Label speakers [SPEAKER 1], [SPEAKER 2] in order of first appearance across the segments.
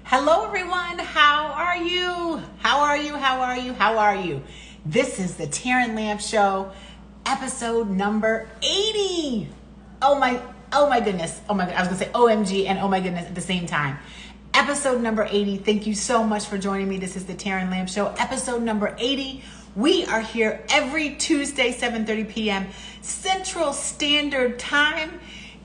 [SPEAKER 1] Hello, everyone. How are you? How are you? How are you? How are you? This is the TERRAN Show, episode number 80. Oh my goodness. Oh my, I was gonna say OMG and oh my goodness at the same time. Episode number 80. Thank you so much for joining me. This is the TERRAN Show, episode number 80. We are here every Tuesday, 7:30 p.m. Central Standard Time.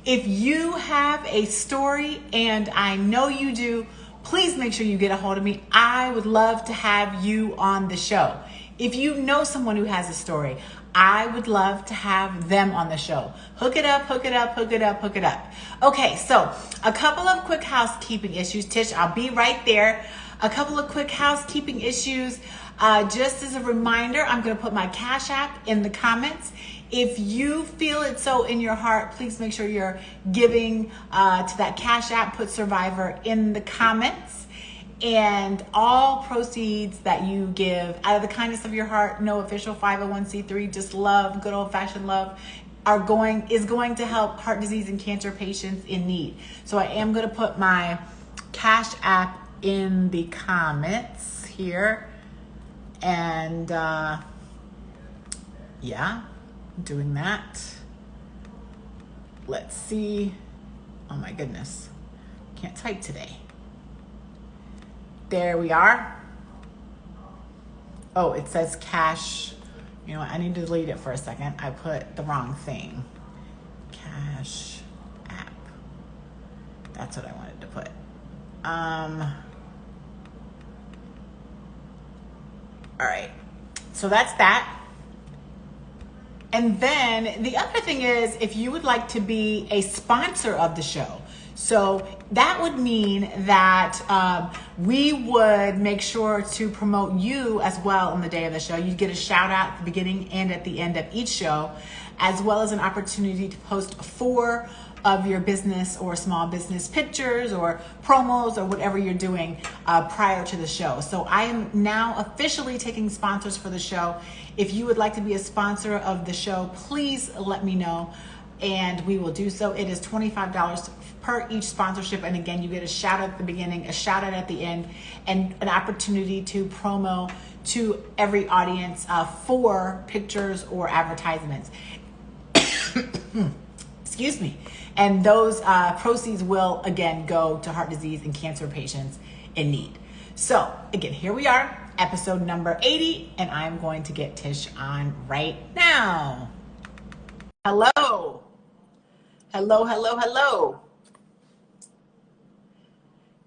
[SPEAKER 1] If you have a story, and I know you do, please make sure you get a hold of me. I would love to have you on the show. If you know someone who has a story, I would love to have them on the show. Hook it up, hook it up, hook it up, hook it up. Okay, so a couple of quick housekeeping issues. Tish, I'll be right there. A couple of quick housekeeping issues. Just as a reminder, I'm going to put my Cash App in the comments. If you feel it so in your heart, please make sure you're giving to that Cash App. Put Survivor in the comments. And all proceeds that you give out of the kindness of your heart, no official 501c3, just love, good old fashioned love, is going to help heart disease and cancer patients in need. So I am going to put my Cash App in the comments here. And yeah, doing that. Let's see. Oh my goodness. Can't type today. There we are. Oh, it says cash. You know what? I need to delete it for a second. I put the wrong thing. Cash App. That's what I wanted to put. All right. So that's that. And then the other thing is, if you would like to be a sponsor of the show, so that would mean that we would make sure to promote you as well on the day of the show. You'd get a shout out at the beginning and at the end of each show, as well as an opportunity to post 4 of your business or small business pictures or promos or whatever you're doing prior to the show. So I am now officially taking sponsors for the show. If you would like to be a sponsor of the show, please let me know and we will do so. It is $25 per each sponsorship. And again, you get a shout out at the beginning, a shout out at the end, and an opportunity to promo to every audience for pictures or advertisements. Excuse me. And those proceeds will, again, go to heart disease and cancer patients in need. So, again, here we are, episode number 80, and I'm going to get Tish on right now. Hello. Hello, hello, hello.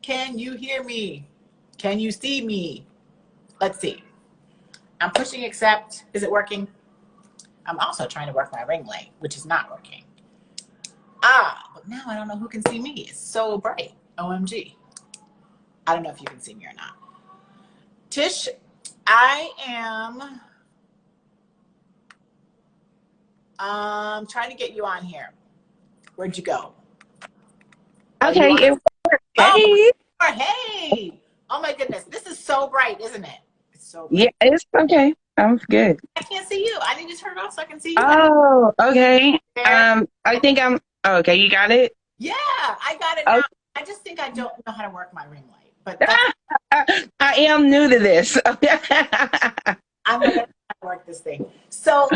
[SPEAKER 1] Can you hear me? Can you see me? Let's see. I'm pushing accept. Is it working? I'm also trying to work my ring light, which is not working. But now I don't know who can see me. It's so bright. OMG. I don't know if you can see me or not. Tish, I am trying to get you on here. Where'd you go?
[SPEAKER 2] Okay, it worked.
[SPEAKER 1] Hey. Oh, hey. Oh my goodness. This is so bright, isn't it? It's so bright.
[SPEAKER 2] Yeah, it's okay. I'm good.
[SPEAKER 1] I can't see you. I need to turn it off so I can see you.
[SPEAKER 2] Oh, okay.
[SPEAKER 1] There.
[SPEAKER 2] I think I'm okay. You got it?
[SPEAKER 1] Yeah, I got it now.
[SPEAKER 2] Okay.
[SPEAKER 1] I just think I don't know how to work my ring light. But
[SPEAKER 2] I am new to this.
[SPEAKER 1] I'm going to work this thing. So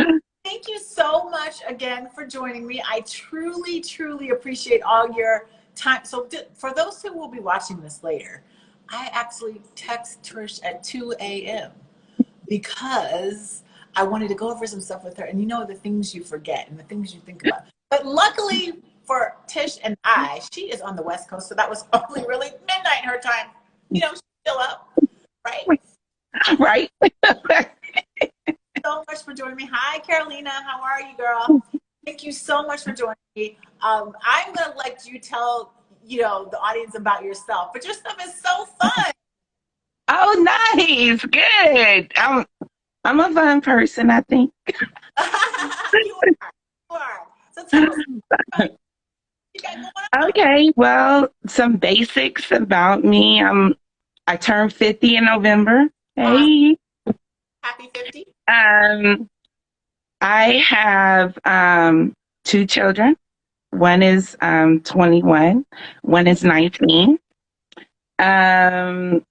[SPEAKER 1] thank you so much again for joining me. I truly, truly appreciate all your time. So for those who will be watching this later, I actually text Trish at 2 a.m. because I wanted to go over some stuff with her. And you know the things you forget and the things you think about. But luckily for Tish and I, she is on the West Coast, so that was only really midnight her time. You know, she's still up, right?
[SPEAKER 2] Right.
[SPEAKER 1] So much for joining me. Hi, Carolina. How are you, girl? Thank you so much for joining me. I'm going to let you tell, the audience about yourself, but your stuff is so fun.
[SPEAKER 2] Oh, nice. Good. I'm a fun person, I think.
[SPEAKER 1] You are. So tell us what you got going on.
[SPEAKER 2] Okay, well, some basics about me. I turned 50 in November. Hey.
[SPEAKER 1] Happy 50.
[SPEAKER 2] I have 2 children. One is 21. One is 19. Um,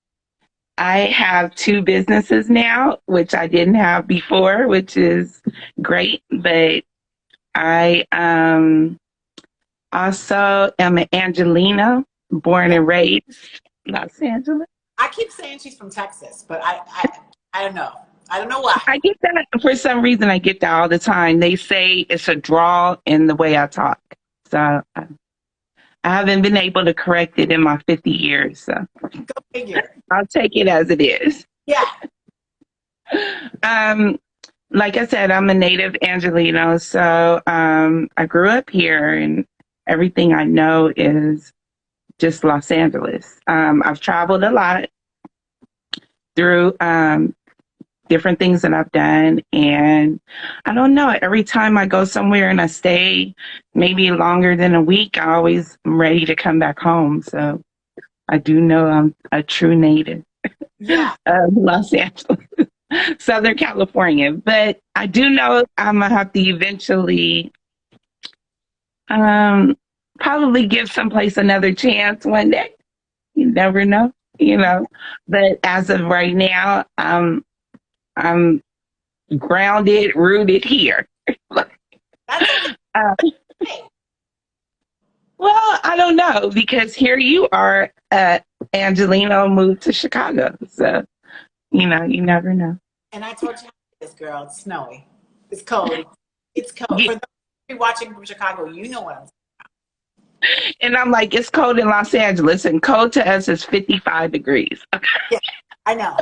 [SPEAKER 2] I have two businesses now, which I didn't have before, which is great. But I also am an Angelina, born
[SPEAKER 1] Yeah.
[SPEAKER 2] and raised Los Angeles.
[SPEAKER 1] I keep saying she's from Texas, but I don't know. I don't know why.
[SPEAKER 2] I get that for some reason. I get that all the time. They say it's a draw in the way I talk. So I haven't been able to correct it in my 50 years. So
[SPEAKER 1] Go figure.
[SPEAKER 2] I'll take it as it is.
[SPEAKER 1] Yeah.
[SPEAKER 2] Um, like I said, I'm a native Angelino. So I grew up here and everything I know is just Los Angeles. I've traveled a lot through different things that I've done. And I don't know, every time I go somewhere and I stay maybe longer than a week, I always am ready to come back home. So I do know I'm a true native
[SPEAKER 1] Yeah.
[SPEAKER 2] of Los Angeles, Southern California. But I do know I'm going to have to eventually um, probably give someplace another chance one day. You never know, you know. But as of right now, I'm grounded, rooted here.
[SPEAKER 1] That's
[SPEAKER 2] Uh,
[SPEAKER 1] okay.
[SPEAKER 2] well, I don't know because here you are, Angelino moved to Chicago. So, you never know.
[SPEAKER 1] And I told you this girl, it's snowy. It's cold. It's cold.
[SPEAKER 2] Yeah.
[SPEAKER 1] For those of you watching from Chicago, you know what I'm saying.
[SPEAKER 2] And I'm like, it's cold in Los Angeles, and cold to us is 55 degrees.
[SPEAKER 1] Yeah, I know.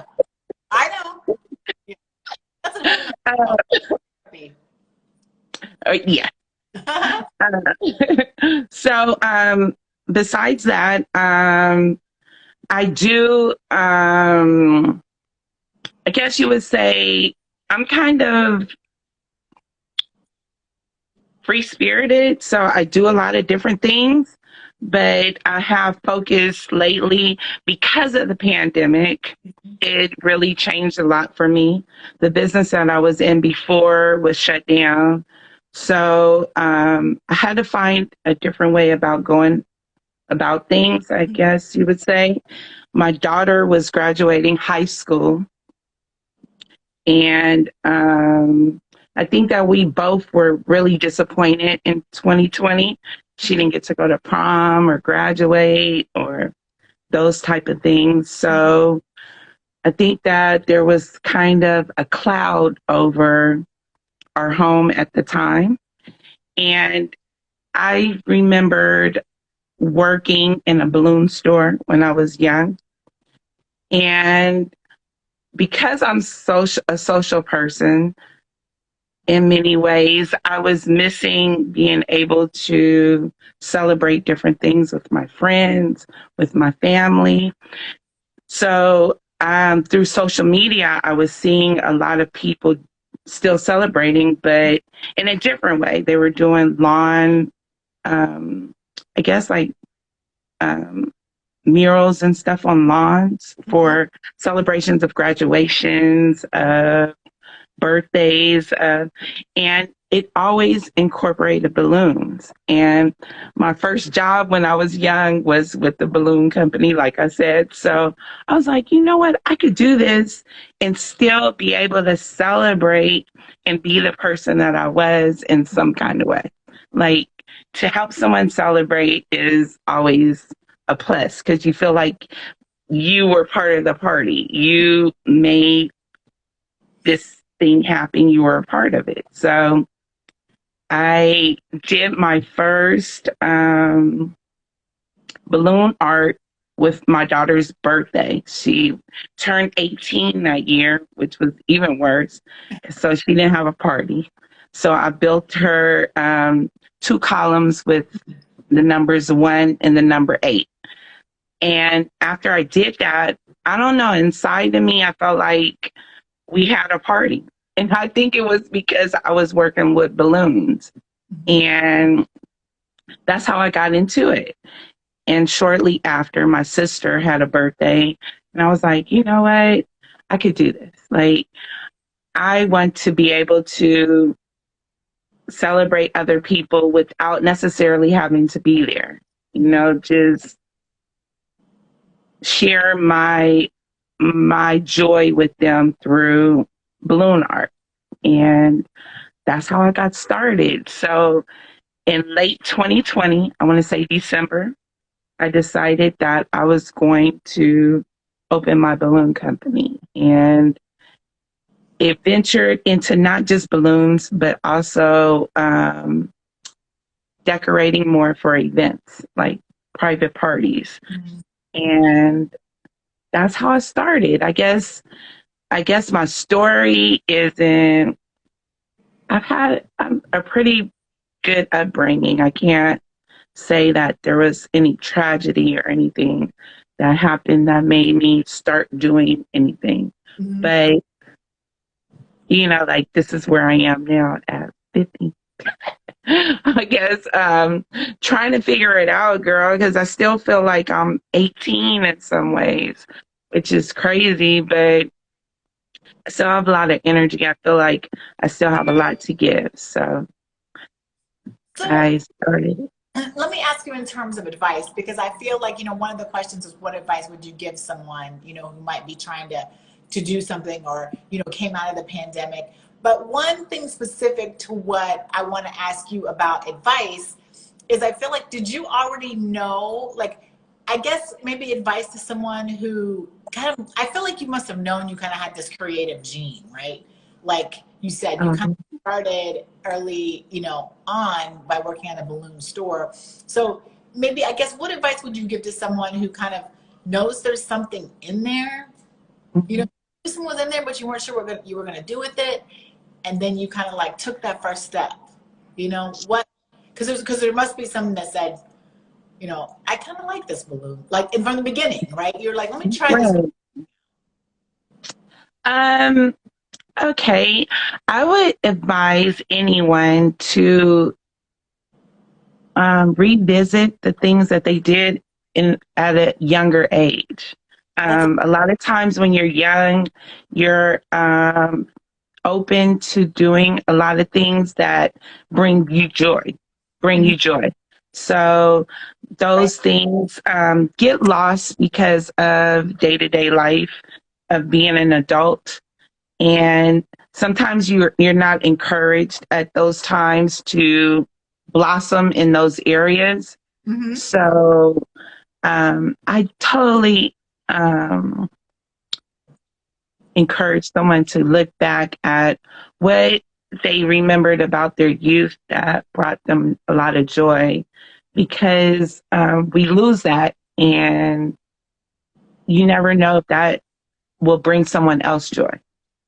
[SPEAKER 1] I know. Yeah. That's a
[SPEAKER 2] Uh, yeah. So, besides that, I do, I guess you would say, I'm kind of free spirited. So I do a lot of different things, but I have focused lately because of the pandemic. It really changed a lot for me. The business that I was in before was shut down. So I had to find a different way about going about things, I guess you would say. My daughter was graduating high school, and I think that we both were really disappointed in 2020. She didn't get to go to prom or graduate or those type of things. So I think that there was kind of a cloud over our home at the time. And I remembered working in a balloon store when I was young. And because I'm a social person, in many ways, I was missing being able to celebrate different things with my friends, with my family. So through social media, I was seeing a lot of people still celebrating, but in a different way. They were doing lawn, I guess like um, murals and stuff on lawns for celebrations of graduations, birthdays, and it always incorporated balloons. And my first job when I was young was with the balloon company, like I said. So I was like, you know what? I could do this and still be able to celebrate and be the person that I was in some kind of way. Like to help someone celebrate is always a plus because you feel like you were part of the party. You made this thing happen, you were a part of it. So I did my first balloon art with my daughter's birthday. She turned 18 that year, which was even worse. So she didn't have a party. So I built her two columns with the numbers 1 and the number 8. And after I did that, I don't know, inside of me, I felt like we had a party. And I think it was because I was working with balloons. And that's how I got into it. And shortly after, my sister had a birthday. And I was like, you know what? I could do this. Like, I want to be able to celebrate other people without necessarily having to be there. You know, just share my joy with them through balloon art. And that's how I got started. So in late 2020, I want to say December, I decided that I was going to open my balloon company. And it ventured into not just balloons, but also decorating more for events, like private parties.
[SPEAKER 1] Mhm.
[SPEAKER 2] And that's how I started. I guess my story is in I've had a pretty good upbringing. I can't say that there was any tragedy or anything that happened that made me start doing anything.
[SPEAKER 1] Mhm.
[SPEAKER 2] But, like this is where I am now at 50. I guess trying to figure it out, girl, because I still feel like I'm 18 in some ways, which is crazy, but I still have a lot of energy. I feel like I still have a lot to give. So
[SPEAKER 1] So
[SPEAKER 2] I started.
[SPEAKER 1] let me ask you in terms of advice, because I feel like, one of the questions is what advice would you give someone, who might be trying to do something or, came out of the pandemic. But one thing specific to what I want to ask you about advice is I feel like, did you already know, like, I guess maybe advice to someone who kind of, I feel like you must have known you kind of had this creative gene, right? Like you said, you kind
[SPEAKER 2] Um,
[SPEAKER 1] of started early, on by working at a balloon store. So maybe, I guess, what advice would you give to someone who kind of knows there's something in there? You know,
[SPEAKER 2] mhm.
[SPEAKER 1] something was in there, but you weren't sure what you were going to do with it. And then you kind of like took that first step. What? Because there must be something that said, I kind of like this balloon, like in from the beginning, right? You're like, let me try this.
[SPEAKER 2] Right. Um, okay. I would advise anyone to revisit the things that they did at a younger age.
[SPEAKER 1] That's
[SPEAKER 2] A lot of times when you're young, you're open to doing a lot of things that bring you joy, bring
[SPEAKER 1] Mhm.
[SPEAKER 2] you joy. So
[SPEAKER 1] Right.
[SPEAKER 2] those things get lost because of day to day life of being an adult, and sometimes you're not encouraged at those times to blossom in those areas.
[SPEAKER 1] Hmm.
[SPEAKER 2] So I totally um, encourage someone to look back at what they remembered about their youth that brought them a lot of joy, because we lose that, and you never know if that will bring someone else joy.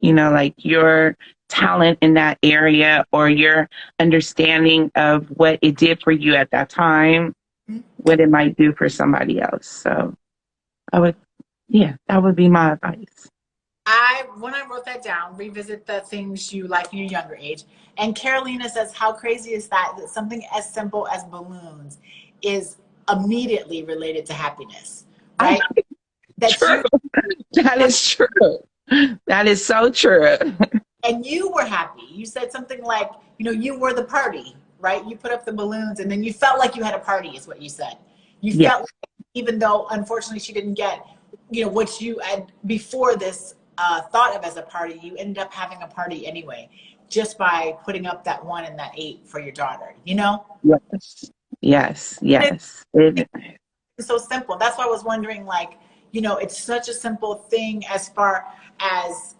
[SPEAKER 2] Like your talent in that area or your understanding of what it did for you at that time, what it might do for somebody else. So I would, yeah, that would be my advice.
[SPEAKER 1] When I wrote that down, revisit the things you like in your younger age. And Carolina says, how crazy is that? That something as simple as balloons is immediately related to happiness,
[SPEAKER 2] I,
[SPEAKER 1] right? That
[SPEAKER 2] true.
[SPEAKER 1] you
[SPEAKER 2] That is true. That is so true.
[SPEAKER 1] and you were happy. You said something like, you were the party, right? You put up the balloons and then you felt like you had a party, is what you said. You
[SPEAKER 2] Yeah.
[SPEAKER 1] felt like, even though unfortunately she didn't get, what you had before this thought of as a party, you ended up having a party anyway, just by putting up that 1 and that 8 for your daughter,
[SPEAKER 2] Yes. Yes. Yes.
[SPEAKER 1] It's so simple. That's why I was wondering, like, it's such a simple thing as far as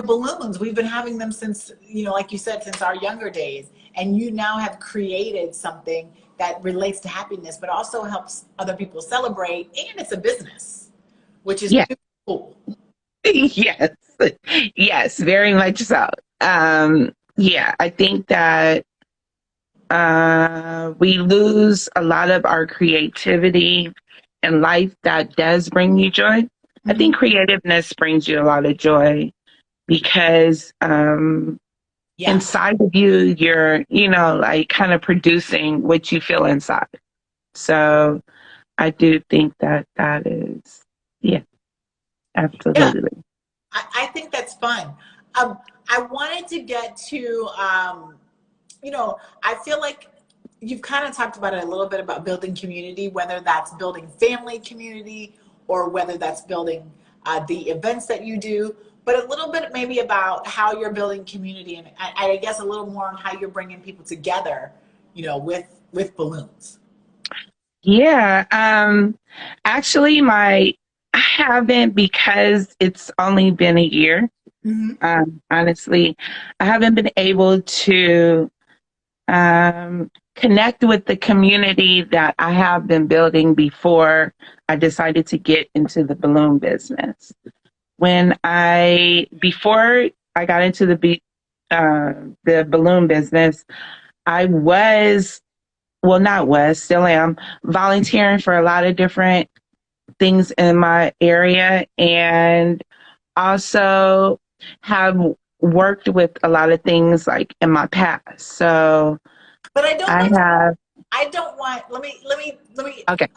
[SPEAKER 1] balloons. We've been having them since, like you said, since our younger days. And you now have created something that relates to happiness, but also helps other people celebrate. And it's a business, which is
[SPEAKER 2] Yeah.
[SPEAKER 1] cool.
[SPEAKER 2] Yes. Yes. Very much so. Yeah. I think that we lose a lot of our creativity in life that does bring you joy. I
[SPEAKER 1] Hmm.
[SPEAKER 2] think creativeness brings you a lot of joy because
[SPEAKER 1] Yeah.
[SPEAKER 2] inside of you, you're, like kind of producing what you feel inside. So I do think that that is, yeah,
[SPEAKER 1] Yeah.
[SPEAKER 2] absolutely.
[SPEAKER 1] I think that's fun. I wanted to get to, I feel like you've kind of talked about it a little bit about building community, whether that's building family community or whether that's building the events that you do, but a little bit maybe about how you're building community, and I guess a little more on how you're bringing people together, with balloons.
[SPEAKER 2] Yeah. Actually, I haven't, because it's only been a year.
[SPEAKER 1] Mm-hmm.
[SPEAKER 2] Honestly, I haven't been able to connect with the community that I have been building before I decided to get into the balloon business. Before I got into the balloon business, I was, well, not was, still am, volunteering for a lot of different things in my area, and also have worked with a lot of things like in my past. So
[SPEAKER 1] But I don't
[SPEAKER 2] I
[SPEAKER 1] want
[SPEAKER 2] have,
[SPEAKER 1] I don't want. Let me.
[SPEAKER 2] okay,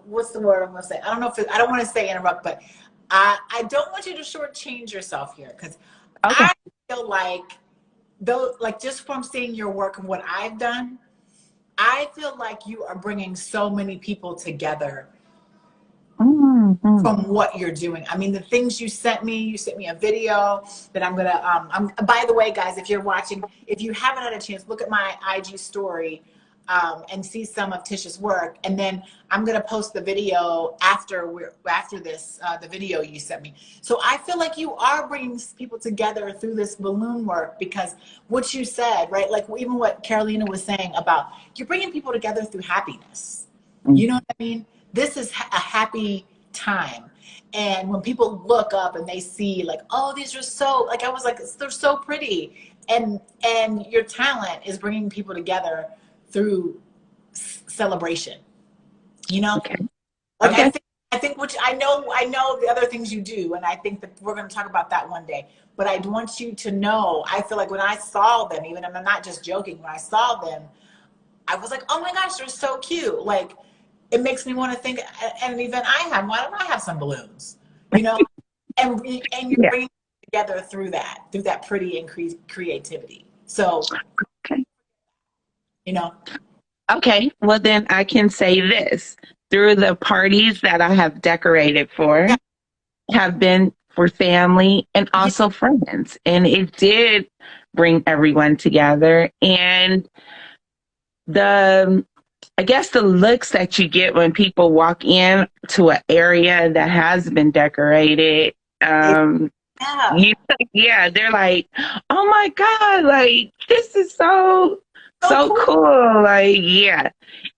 [SPEAKER 1] What's the word I'm gonna say? I don't know if I don't want to say interrupt, but I don't want you to shortchange yourself here, because
[SPEAKER 2] okay.
[SPEAKER 1] I feel like, though, like, just from seeing your work and what I've done, I feel like you are bringing so many people together
[SPEAKER 2] Mm-hmm.
[SPEAKER 1] from what you're doing. I mean, the things you sent me a video that I'm gonna. By the way, guys, if you're watching, if you haven't had a chance, look at my IG story and see some of Tisha's work, and then I'm gonna post the video after this, the video you sent me. So I feel like you are bringing people together through this balloon work, because what you said, right? Like, even what Carolina was saying about, you're bringing people together through happiness. You know what I mean? This is a happy time. And when people look up and they see, like, oh, these are so, like, I was like, they're so pretty. And your talent is bringing people together through celebration. You know,
[SPEAKER 2] Okay.
[SPEAKER 1] like,
[SPEAKER 2] Okay.
[SPEAKER 1] I think, which I know the other things you do, and I think that we're going to talk about that one day. But I want you to know, I feel like when I saw them, even, I'm not just joking, when I saw them, I was like, oh my gosh, they're so cute. Like, it makes me want to think, at an event I have, why don't I have some balloons? You know, and you're
[SPEAKER 2] Yeah.
[SPEAKER 1] bringing it together through that pretty and creativity. So,
[SPEAKER 2] Okay.
[SPEAKER 1] you know,
[SPEAKER 2] Okay. Well, then I can say this: through the parties that I have decorated
[SPEAKER 1] yeah,
[SPEAKER 2] for, have been for family and
[SPEAKER 1] yeah,
[SPEAKER 2] also friends. And it did bring everyone together. And the, I guess the looks that you get when people walk in to an area that has been decorated,
[SPEAKER 1] yeah.
[SPEAKER 2] you, yeah, they're like, oh my God, like, this is so,
[SPEAKER 1] So
[SPEAKER 2] so
[SPEAKER 1] cool.
[SPEAKER 2] cool. Like, yeah.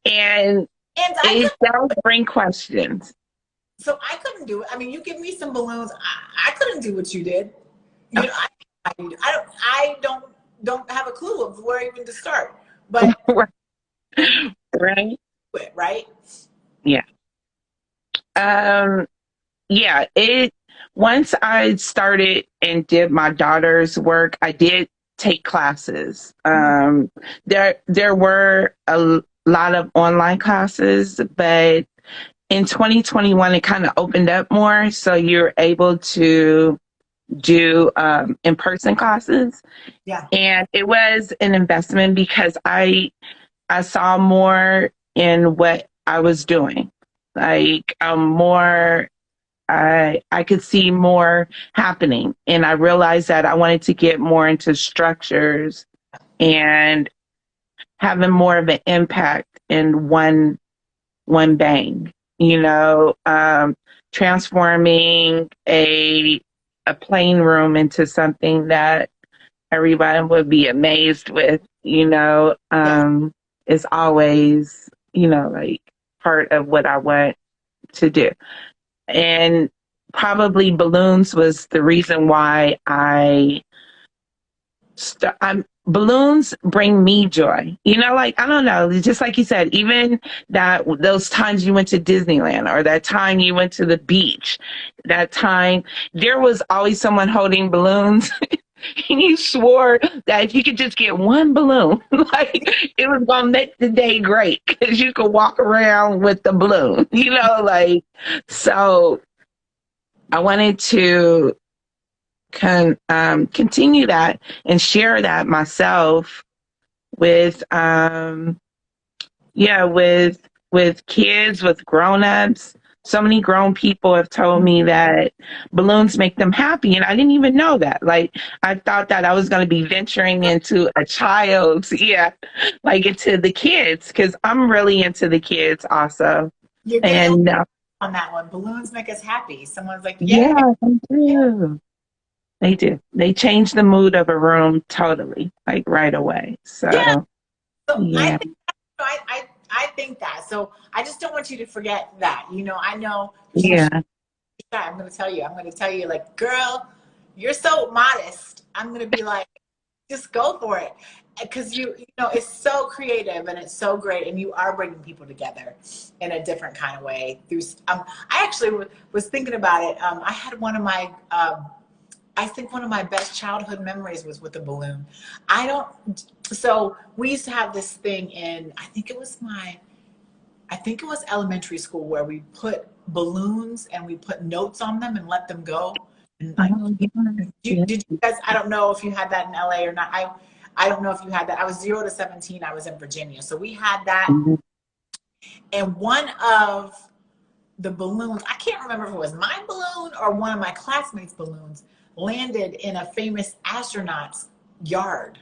[SPEAKER 2] And
[SPEAKER 1] And
[SPEAKER 2] it does bring questions.
[SPEAKER 1] I couldn't do it. I mean, you give me some balloons, I couldn't do what you did. You know, I don't have a clue of where even to start. But
[SPEAKER 2] Right?
[SPEAKER 1] right?
[SPEAKER 2] Yeah. Um, yeah, once I started and did my daughter's work, I did take classes. There were a lot of online classes, but in 2021 it kind of opened up more, so you're able to do in-person classes.
[SPEAKER 1] Yeah.
[SPEAKER 2] And it was an investment because I saw more in what I was doing. Like, more, I could see more happening, and I realized that I wanted to get more into structures and having more of an impact in one bang. You know, transforming a plain room into something that everybody would be amazed with.
[SPEAKER 1] Yeah.
[SPEAKER 2] Is always, like, part of what I want to do. And probably balloons was the reason why balloons bring me joy. Like, I don't know, just like you said, even those times you went to Disneyland, or that time you went to the beach, that time there was always someone holding balloons. And you swore that if you could just get one balloon, like, it was gonna make the day great because you could walk around with the balloon, like. So I wanted to continue that and share that myself with, yeah, with kids, with grown-ups, so many grown people have told me that balloons make them happy, and I didn't even know that. Like, I thought that I was going to be venturing into a child's, yeah, like into the kids, because I'm really into the kids also.
[SPEAKER 1] You're getting
[SPEAKER 2] And
[SPEAKER 1] on that one. Balloons make us happy. Someone's like, "Yay!"
[SPEAKER 2] yeah, they
[SPEAKER 1] Yeah.
[SPEAKER 2] do. They do. They change the mood of a room totally, like right away.
[SPEAKER 1] Yeah.
[SPEAKER 2] So
[SPEAKER 1] So
[SPEAKER 2] yeah,
[SPEAKER 1] I think that. So I just don't want you to forget that. I know you're so shy.
[SPEAKER 2] yeah.
[SPEAKER 1] I'm going to tell you. I'm going to tell you, like, girl, you're so modest. I'm going to be like, just go for it, because it's so creative and it's so great, and you are bringing people together in a different kind of way. Through I actually was thinking about it. I had one of my I think one of my best childhood memories was with a balloon. I don't. So we used to have this thing in. I think it was elementary school, where we put balloons and we put notes on them and let them go. And
[SPEAKER 2] Oh, yeah,
[SPEAKER 1] did you guys? I don't know if you had that in LA or not. I don't know if you had that. I was 0 to 17. I was in Virginia, so we had that.
[SPEAKER 2] yeah.
[SPEAKER 1] And one of the balloons, I can't remember if it was my balloon or one of my classmates' balloons, landed in a famous astronaut's yard.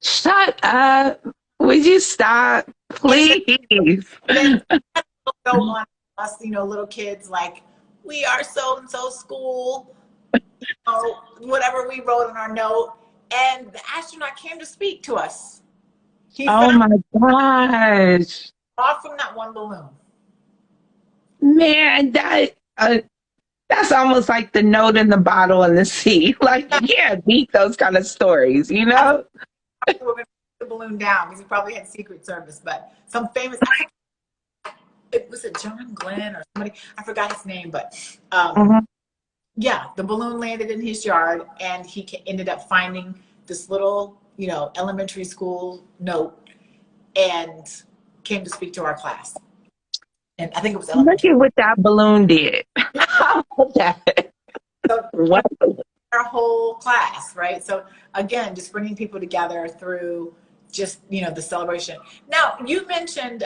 [SPEAKER 2] Shut up. Would you stop,
[SPEAKER 1] And
[SPEAKER 2] please?
[SPEAKER 1] then go on us, little kids, like, we are so and so school, whatever we wrote on our note. And the astronaut came to speak to us. He
[SPEAKER 2] Oh
[SPEAKER 1] found
[SPEAKER 2] my gosh.
[SPEAKER 1] off from that one balloon.
[SPEAKER 2] Man, that's almost like the note in the bottle in the sea. Like, you can't beat those kind of stories, you
[SPEAKER 1] I
[SPEAKER 2] know?
[SPEAKER 1] thought we were going to put the balloon down because he probably had Secret Service, but some famous, it was it John Glenn or somebody, I forgot his name, but
[SPEAKER 2] Mhm.
[SPEAKER 1] yeah, the balloon landed in his yard, and he ended up finding this little, elementary school note, and came to speak to our class. And I think it was
[SPEAKER 2] Look
[SPEAKER 1] elementary.
[SPEAKER 2] at what that balloon did. How about that?
[SPEAKER 1] So
[SPEAKER 2] What?
[SPEAKER 1] our whole class, right? So again, just bringing people together through just, the celebration. Now, you mentioned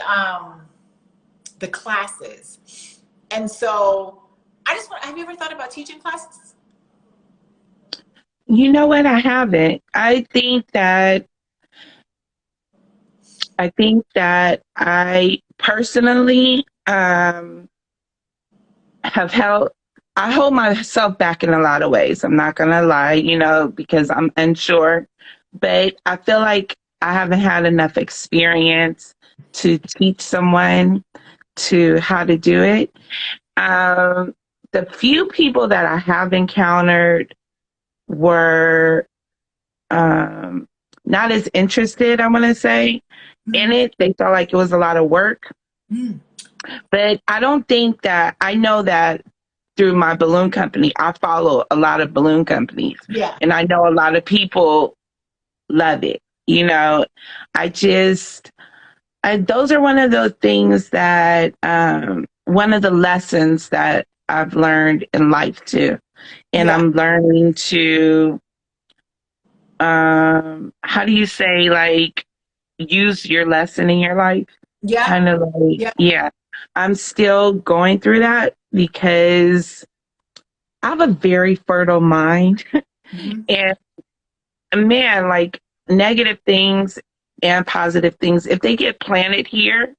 [SPEAKER 1] the classes. And so have you ever thought about teaching classes?
[SPEAKER 2] You know what? I haven't. I think that I personally have held I hold myself back in a lot of ways. I'm not gonna lie, because I'm unsure. But I feel like I haven't had enough experience to teach someone to how to do it. Um, the few people that I have encountered were not as interested, I want to say, in
[SPEAKER 1] Mm,
[SPEAKER 2] it. They felt like it was a lot of work.
[SPEAKER 1] mm,
[SPEAKER 2] But I don't think that I know that through my balloon company, I follow a lot of balloon companies,
[SPEAKER 1] yeah,
[SPEAKER 2] and I know a lot of people love it. You know, I just, those are one of those things that, one of the lessons that I've learned in life too. And
[SPEAKER 1] yeah,
[SPEAKER 2] I'm learning to, how do you say, like, use your lesson in your life?
[SPEAKER 1] yeah,
[SPEAKER 2] Kind of like,
[SPEAKER 1] yeah.
[SPEAKER 2] yeah, I'm still going through that because I have a very fertile mind.
[SPEAKER 1] Hmm.
[SPEAKER 2] And man, like, negative things and positive things, if they get planted here,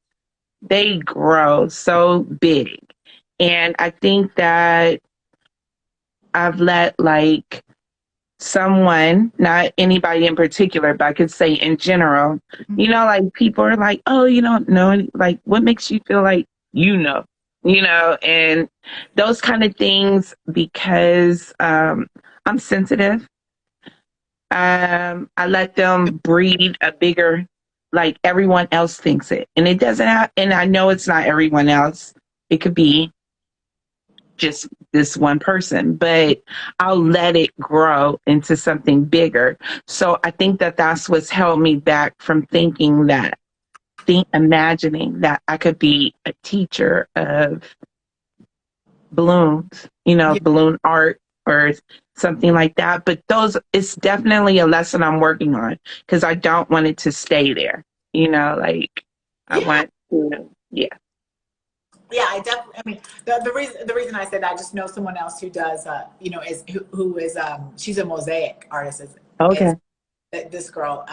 [SPEAKER 2] they grow so big. And I think that I've let, like, someone, not anybody in particular, but I could say in general, like, people are like, oh, you don't know like, what makes you feel like, and those kind of things, because I'm sensitive. I let them breed a bigger, like, everyone else thinks it. And it doesn't have, and I know it's not everyone else. It could be just this one person, but I'll let it grow into something bigger. So I think that that's what's held me back from imagining that I could be a teacher of balloons,
[SPEAKER 1] Yeah,
[SPEAKER 2] balloon art or something like that. But it's definitely a lesson I'm working on because I don't want it to stay there. Like, I
[SPEAKER 1] yeah.
[SPEAKER 2] want to, yeah.
[SPEAKER 1] Yeah, I definitely. I mean, the reason I said that, I just know someone else who does, is who is she's a mosaic artist, is
[SPEAKER 2] Okay.
[SPEAKER 1] this girl,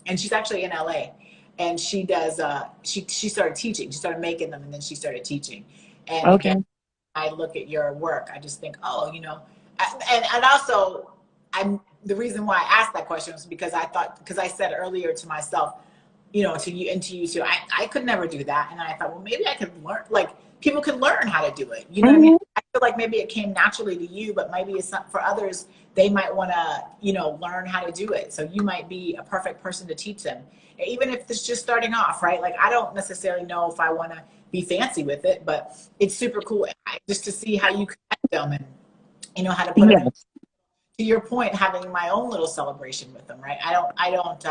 [SPEAKER 1] and she's actually in LA, and she does she started teaching, she started making them, and then she started teaching, and again,
[SPEAKER 2] Okay.
[SPEAKER 1] I look at your work, I just think, oh, and also, I'm the reason why I asked that question was because I thought, because I said earlier to myself, to you and to you too, I could never do that, and I thought, well, maybe I could learn, like people can learn how to do it. You know what I mean?
[SPEAKER 2] Mhm.
[SPEAKER 1] I feel like maybe it came naturally to you, but maybe it's not for others. They might want to, learn how to do it. So you might be a perfect person to teach them, even if it's just starting off, right? Like I don't necessarily know if I want to be fancy with it, but it's super cool just to see how you connect them and how to put them in.
[SPEAKER 2] Yes.
[SPEAKER 1] To your point, having my own little celebration with them, right? I don't.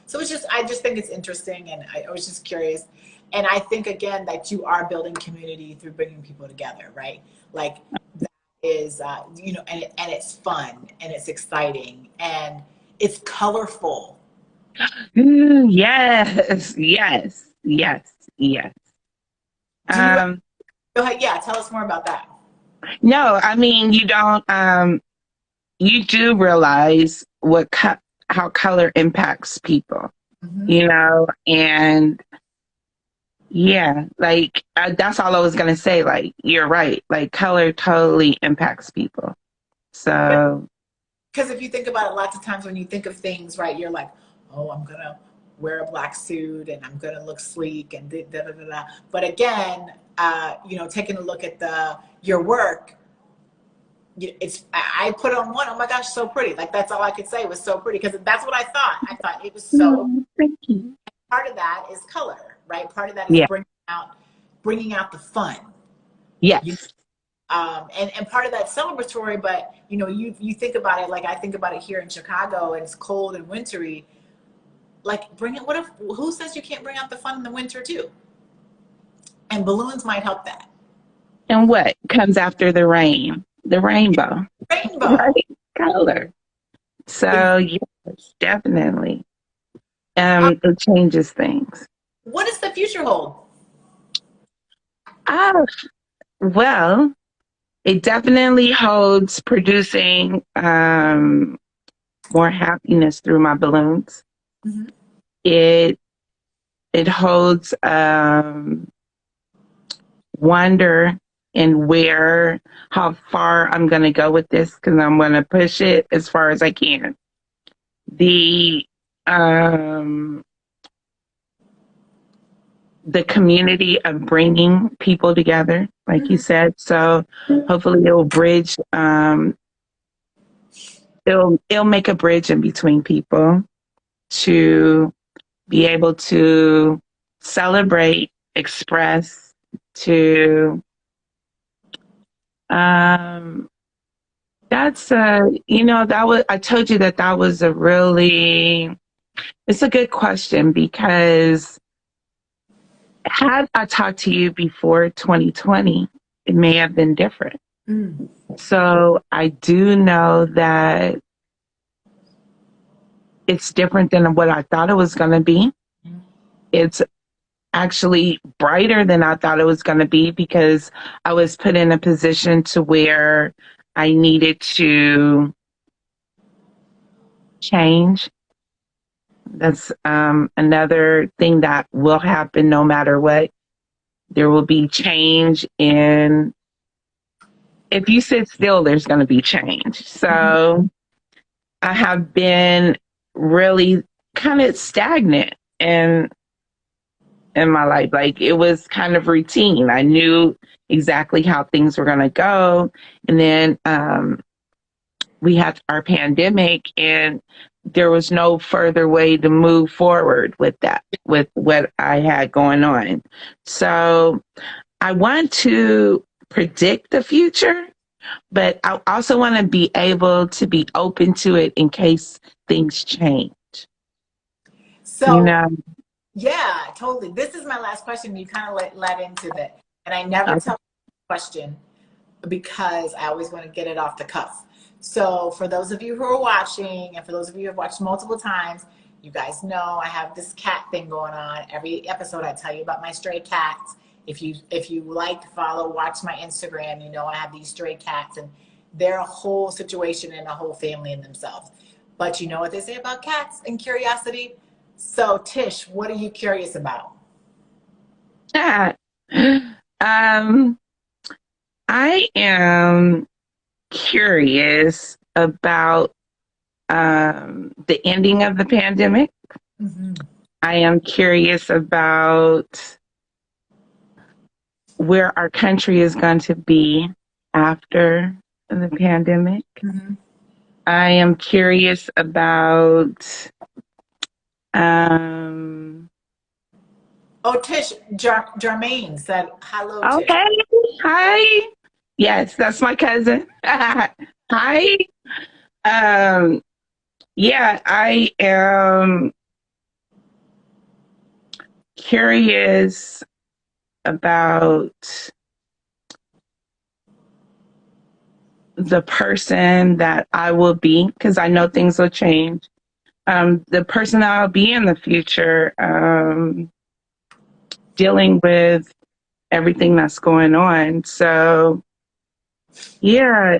[SPEAKER 1] So it's just, I just think it's interesting, and I was just curious, and I think again that you are building community through bringing people together, right? Like that is, and it's fun and it's exciting and it's colorful.
[SPEAKER 2] Yes. Yes. Yes. Yes.
[SPEAKER 1] Do you?
[SPEAKER 2] Um,
[SPEAKER 1] Go ahead. Yeah, tell us more about that.
[SPEAKER 2] no, I mean, you don't, you do realize how color impacts people,
[SPEAKER 1] Hmm.
[SPEAKER 2] and yeah, like that's all I was gonna say. Like, you're right. Like, color totally impacts people. So,
[SPEAKER 1] Because if you think about it, lots of times when you think of things, right, you're like, oh, I'm gonna wear a black suit and I'm gonna look sleek and da da da da. Da. But again, taking a look at the your work, it's I put on one. Oh my gosh, so pretty! Like that's all I could say was so pretty, because that's what I thought. I thought it was so.
[SPEAKER 2] thank you.
[SPEAKER 1] Part of that is color, right? Part of that is
[SPEAKER 2] Yeah.
[SPEAKER 1] bringing out the fun. You
[SPEAKER 2] Yes.
[SPEAKER 1] and part of that celebratory, but you think about it, like I think about it here in Chicago, and it's cold and wintry. Like bring it. What if? Who says you can't bring out the fun in the winter too? And balloons might help that.
[SPEAKER 2] And what comes after the rain? The rainbow,
[SPEAKER 1] Rainbow.
[SPEAKER 2] right? Color.
[SPEAKER 1] Ex-
[SPEAKER 2] So yes, definitely.
[SPEAKER 1] uh,
[SPEAKER 2] It changes things.
[SPEAKER 1] what does the future hold?
[SPEAKER 2] Ah, well, it definitely holds producing more happiness through my balloons.
[SPEAKER 1] Hmm.
[SPEAKER 2] It it holds wonder in how far I'm going to go with this, because I'm going to push it as far as I can. The um, the community of bringing people together, like you
[SPEAKER 1] Hmm.
[SPEAKER 2] said. So hopefully it'll make a bridge in between people to be able to celebrate, express, to um that's that was I told you that was a really it's a good question, because had I talked to you before 2020, it may have been different.
[SPEAKER 1] Mm.
[SPEAKER 2] So I do know that it's different than what I thought it was going to be. It's actually brighter than I thought it was going to be, because I was put in a position to where I needed to change. That's another thing that will happen no matter what. There will be change in, if you sit still, there's going to be change.
[SPEAKER 1] Mhm.
[SPEAKER 2] So I have been really kind of stagnant in my life. Like, it was kind of routine. I knew exactly how things were going to go. And then we had our pandemic, and there was no further way to move forward with that, with what I had going on. So I want to predict the future, but I also want to be able to be open to it in case things change, you
[SPEAKER 1] So
[SPEAKER 2] know?
[SPEAKER 1] yeah, totally. This is my last question. You kind of led into that, and I never
[SPEAKER 2] Okay.
[SPEAKER 1] tell the question because I always want to get it off the cuff. So for those of you who are watching, and for those of you who have watched multiple times, you guys know I have this cat thing going on. Every episode I tell you about my stray cats. If you like, follow, watch my Instagram, you know I have these stray cats, and they're a whole situation and a whole family in themselves. But you know what they say about cats and curiosity? So Tish, what are you curious about?
[SPEAKER 2] um, I am curious about the ending of the pandemic.
[SPEAKER 1] Mm-hmm.
[SPEAKER 2] I am curious about where our country is going to be after the pandemic.
[SPEAKER 1] Mm-hmm.
[SPEAKER 2] I am curious about um
[SPEAKER 1] Oh, Tish, Jermaine said hello, Tish.
[SPEAKER 2] okay. Hi. Yes, that's my cousin. Hi. Um yeah, I am curious about the person that I will be because I know things will change. The person that I'll be in the future, dealing with everything that's going on. So, yeah,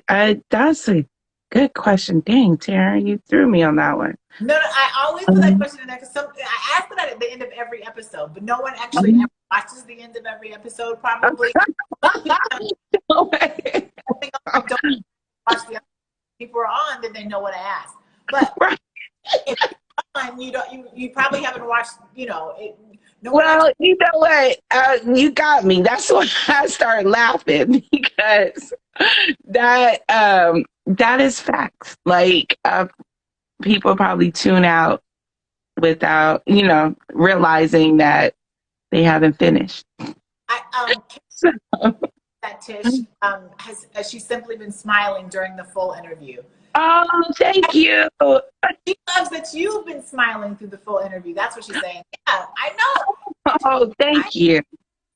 [SPEAKER 2] that's a good question. Dang, Tara, you threw me on that one.
[SPEAKER 1] No, no, I always put that
[SPEAKER 2] Um,
[SPEAKER 1] question in there because I ask that at the end of every episode, but no one actually
[SPEAKER 2] um,
[SPEAKER 1] ever watches the end of every episode, probably.
[SPEAKER 2] no way.
[SPEAKER 1] I don't watch the other people are on, then they know what I asked. But
[SPEAKER 2] Right.
[SPEAKER 1] if you're on, you probably haven't watched, no one actually.
[SPEAKER 2] Well, you know what? You got me. That's why I started laughing because that is facts. Like people probably tune out without realizing that they haven't finished. So,
[SPEAKER 1] That Tish has she simply been smiling during the full interview.
[SPEAKER 2] oh, thank you.
[SPEAKER 1] She loves that you've been smiling through the full interview. That's what she's saying. Yeah, I know.
[SPEAKER 2] Oh, thank you.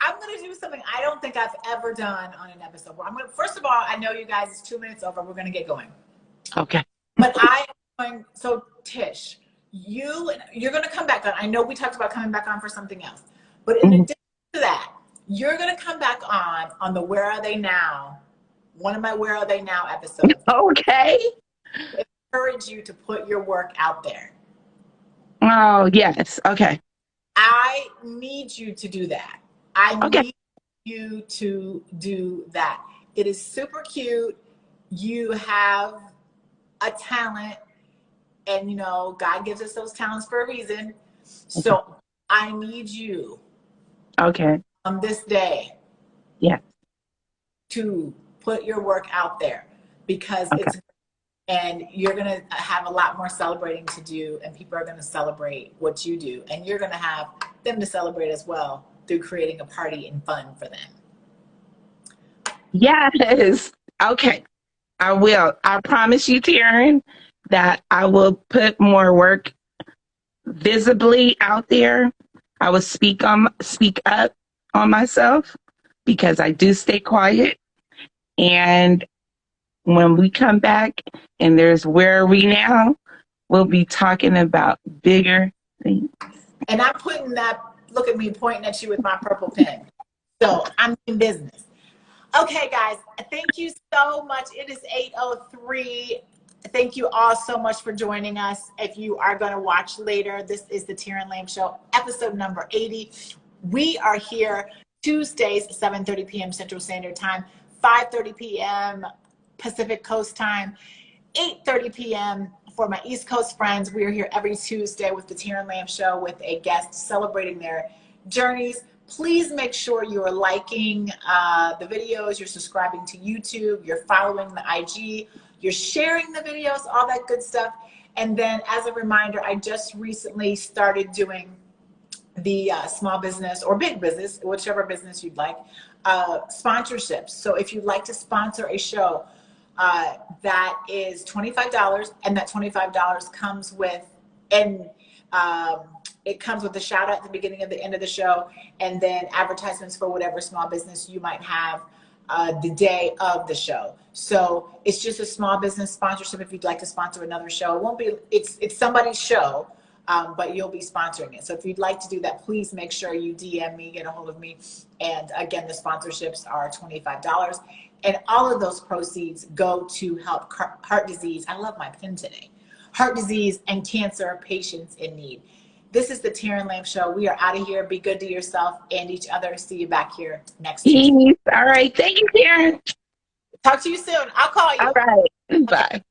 [SPEAKER 1] I'm gonna do something I don't think I've ever done on an episode. Where I'm gonna, first of all, I know you guys. It's 2 minutes over. We're gonna get going.
[SPEAKER 2] Okay.
[SPEAKER 1] But I am going. So Tish, you're gonna come back on. I know we talked about coming back on for something else, but in
[SPEAKER 2] Mhm.
[SPEAKER 1] addition to that, you're gonna come back on the Where Are They Now, one of my Where Are They Now episodes.
[SPEAKER 2] Okay.
[SPEAKER 1] To encourage you to put your work out there.
[SPEAKER 2] Oh, yes. Okay.
[SPEAKER 1] I need you to do that. I
[SPEAKER 2] Okay.
[SPEAKER 1] need you to do that. It is super cute. You have a talent, and God gives us those talents for a reason. So I need you
[SPEAKER 2] Okay.
[SPEAKER 1] on this day
[SPEAKER 2] Yeah.
[SPEAKER 1] to put your work out there because
[SPEAKER 2] Okay.
[SPEAKER 1] and you're going to have a lot more celebrating to do, and people are going to celebrate what you do, and you're going to have them to celebrate as well through creating a party and fun for them.
[SPEAKER 2] Yes. Okay. I will. I promise you, Taryn, that I will put more work visibly out there. I will speak up on myself because I do stay quiet. And when we come back and there's Where Are We Now, we'll be talking about bigger things.
[SPEAKER 1] And I'm putting that, look at me pointing at you with my purple pen. So I'm in business. Okay, guys, thank you so much. It is 8:03. Thank you all so much for joining us. If you are going to watch later, this is the Terran Lamb Show, episode number 80. We are here Tuesdays, 7:30 p.m. Central Standard Time, 5:30 p.m. Pacific Coast Time, 8:30 p.m. for my East Coast friends. We are here every Tuesday with the Terran Lamb Show with a guest celebrating their journeys. Please make sure you're liking the videos, you're subscribing to YouTube, you're following the IG, you're sharing the videos, all that good stuff. And then as a reminder, I just recently started doing the small business or big business, whichever business you'd like, sponsorships. So if you'd like to sponsor a show, that is $25, and that $25 comes with, and it comes with a shout out at the beginning of the end of the show, and then advertisements for whatever small business you might have the day of the show. So it's just a small business sponsorship. If you'd like to sponsor another show, it won't be, it's somebody's show, but you'll be sponsoring it. So if you'd like to do that, please make sure you DM me, get a hold of me. And again, the sponsorships are $25. And all of those proceeds go to help heart disease. I love my pen today. Heart disease and cancer patients in need. This is the Terran Lamp Show. We are out of here. Be good to yourself and each other. See you back here next Tuesday.
[SPEAKER 2] All right. Thank you, Karen.
[SPEAKER 1] Talk to you soon. I'll call you.
[SPEAKER 2] All right.
[SPEAKER 1] Okay.
[SPEAKER 2] Bye.